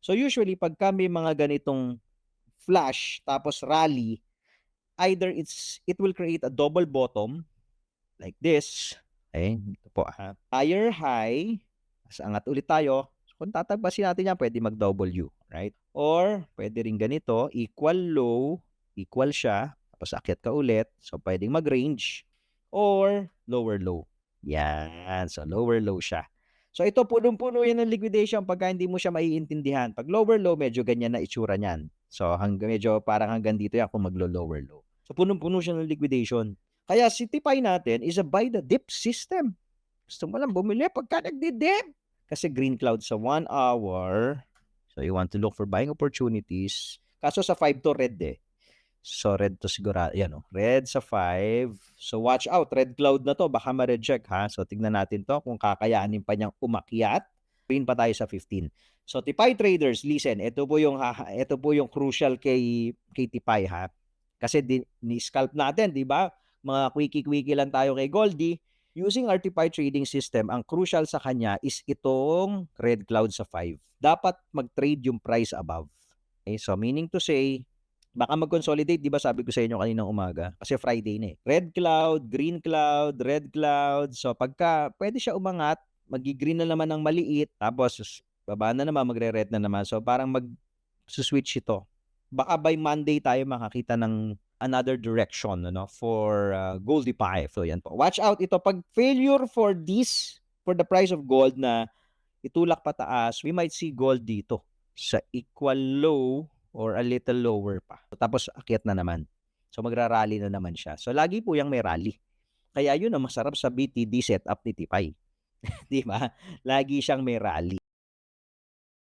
So usually pagka may mga ganitong flash tapos rally, either it will create a double bottom like this. Okay, ito po, higher high, ta's angat ulit tayo. So, kung tatagpasin natin yan, pwede mag-W, right? Or pwede rin ganito, equal low, equal siya, tapos akyat ka ulit. So, pwedeng mag-range or lower low. Yan. So, lower low siya. So, ito punong-puno yan ng liquidation pagka hindi mo siya maiintindihan. Pag lower low, medyo ganyan na itsura niyan. So, medyo parang hanggang dito yan kung maglo-lower low. So, punong-puno siya ng liquidation. Kaya si TIPI natin is a buy the dip system. Gusto mo lang bumili pagka nagdi-dip. Kasi green cloud sa 1 hour. So, you want to look for buying opportunities. Kaso sa 5 to red eh. So, red to sigurado. Yan o. Red sa 5. So, watch out. Red cloud na to. Baka ma-reject ha. So, tignan natin to kung kakayanin pa niyang umakyat. Green pa tayo sa 15. So, TIPI traders, listen. Ito po yung crucial kay TIPI ha. Kasi ni-scalp natin, di ba? Mga quickie-quickie lang tayo kay Goldie. Using RTPI trading system, ang crucial sa kanya is itong red cloud sa 5. Dapat mag-trade yung price above. Okay, so meaning to say, baka mag-consolidate, di ba sabi ko sa inyo kaninang umaga? Kasi Friday na eh. Red cloud, green cloud, red cloud. So pagka pwede siya umangat, magi-green na naman ng maliit, tapos baba na naman, magre-red na naman. So parang mag-switch ito. Baka by Monday tayo makakita ng another direction for Goldie Pie. So yan po. Watch out ito. Pag failure for the price of gold na itulak pataas, we might see gold dito sa equal low or a little lower pa. Tapos akyat na naman. So magra-rally na naman siya. So lagi po yang may rally. Kaya yun ang masarap sa BTD setup ni Tipay. Di ba? Lagi siyang may rally.